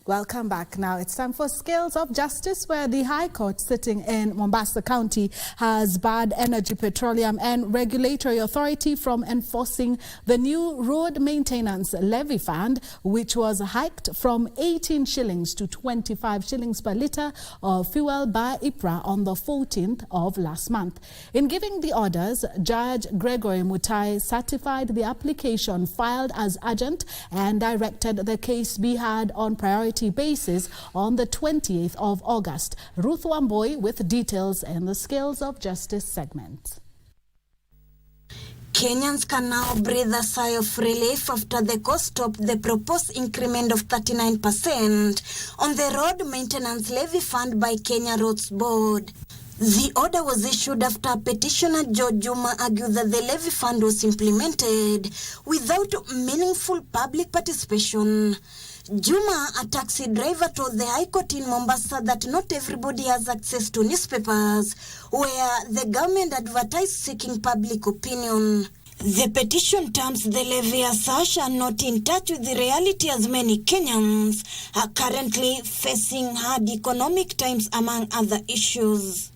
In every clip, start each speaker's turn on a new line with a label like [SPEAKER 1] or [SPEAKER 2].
[SPEAKER 1] Welcome back. Now it's time for Scales of Justice, where the High Court sitting in Mombasa County has barred Energy, Petroleum and Regulatory Authority from enforcing the new road maintenance levy fund, which was hiked from 18 shillings to 25 shillings per litre of fuel by IPRA on the 14th of last month. In giving the orders, Judge Gregory Mutai certified the application filed as urgent and directed the case be heard on priority basis on the 28th of August. Ruth Wamboi with details in the Scales of Justice segment.
[SPEAKER 2] Kenyans can now breathe a sigh of relief after the court stopped the proposed increment of 39% on the road maintenance levy fund by Kenya Roads Board. The order was issued after petitioner George Juma argued that the levy fund was implemented without meaningful public participation. Juma, a taxi driver, told the High Court in Mombasa that not everybody has access to newspapers, where the government advertised seeking public opinion. The petition terms the levy as such are not in touch with the reality, as many Kenyans are currently facing hard economic times, among other issues.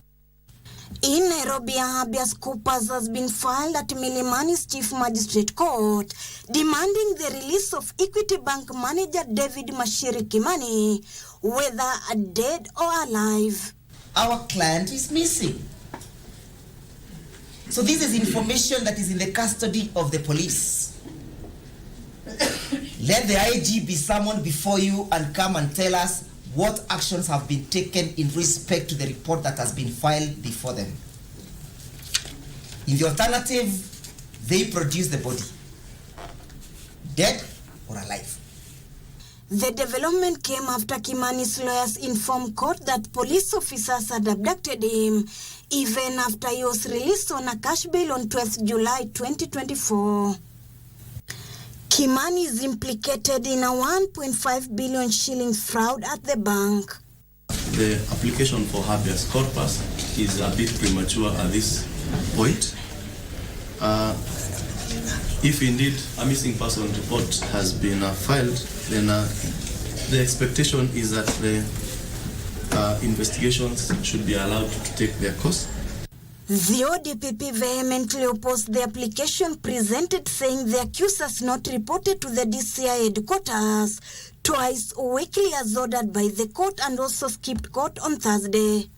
[SPEAKER 2] In Nairobi, a habeas corpus has been filed at Milimani's Chief Magistrate Court, demanding the release of Equity Bank manager David Mashiri Kimani, whether dead or alive.
[SPEAKER 3] Our client is missing. So this is information that is in the custody of the police. Let the IG be summoned before you and come and tell us what actions have been taken in respect to the report that has been filed before them. In the alternative, they produce the body, dead or alive.
[SPEAKER 2] The development came after Kimani's lawyers informed court that police officers had abducted him, even after he was released on a cash bail on 12th July 2024. Kimani is implicated in a 1.5 billion shillings fraud at the bank.
[SPEAKER 4] The application for habeas corpus is a bit premature at this point. If indeed a missing person report has been filed, then the expectation is that the investigations should be allowed to take their course.
[SPEAKER 2] The ODPP vehemently opposed the application presented, saying the accusers not reported to the DCI headquarters twice weekly as ordered by the court, and also skipped court on Thursday.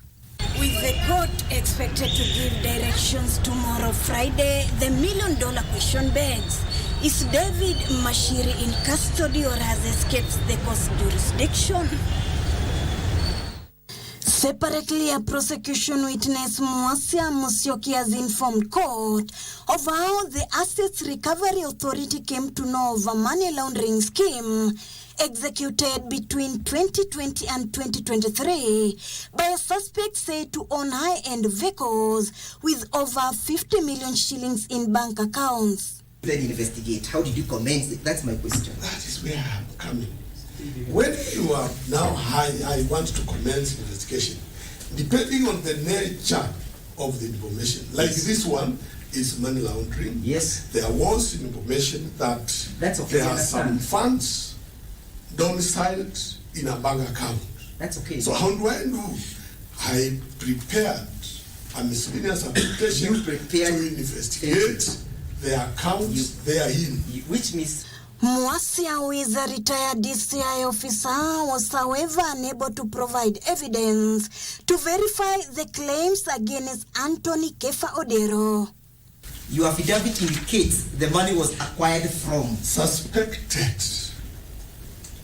[SPEAKER 2] With the court expected to give directions tomorrow, Friday, the million-dollar question begs, is David Mashiri in custody or has escaped the court's jurisdiction? Separately, a prosecution witness, Mwasia Musyoki, has informed court of how the Assets Recovery Authority came to know of a money laundering scheme executed between 2020 and 2023 by a suspect said to own high-end vehicles with over 50 million shillings in bank accounts.
[SPEAKER 3] Then investigate. How did you commence it? That's my question.
[SPEAKER 5] That is where I'm coming. When you are now I want to commence investigation, depending on the nature of the information, like this one is money laundering.
[SPEAKER 3] Yes.
[SPEAKER 5] There was information that there are some funds domiciled in a bank account.
[SPEAKER 3] That's okay.
[SPEAKER 5] So how do I know? I prepared a miscellaneous application to investigate the accounts therein.
[SPEAKER 3] Which means
[SPEAKER 2] Mwasia, who is a retired DCI officer, was however unable to provide evidence to verify the claims against Anthony Kefa Odero.
[SPEAKER 3] Your affidavit indicates the money was acquired from
[SPEAKER 5] Suspected.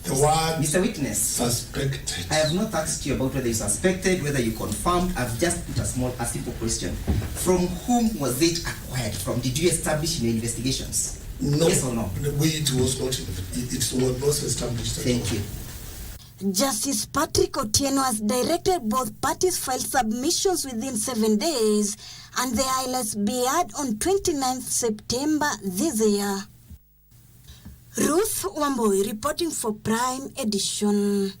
[SPEAKER 5] The word
[SPEAKER 3] Mr. Witness.
[SPEAKER 5] Suspected.
[SPEAKER 3] I have not asked you about whether you suspected, whether you confirmed. I've just put a simple question. From whom was it acquired from? Did you establish in your investigations?
[SPEAKER 5] No.
[SPEAKER 3] Yes or no?
[SPEAKER 5] It was not established.
[SPEAKER 3] Thank you.
[SPEAKER 2] Justice Patrick Otieno has directed both parties file submissions within 7 days, and the highlights be heard on 29th September this year. Ruth Wamboi reporting for Prime Edition.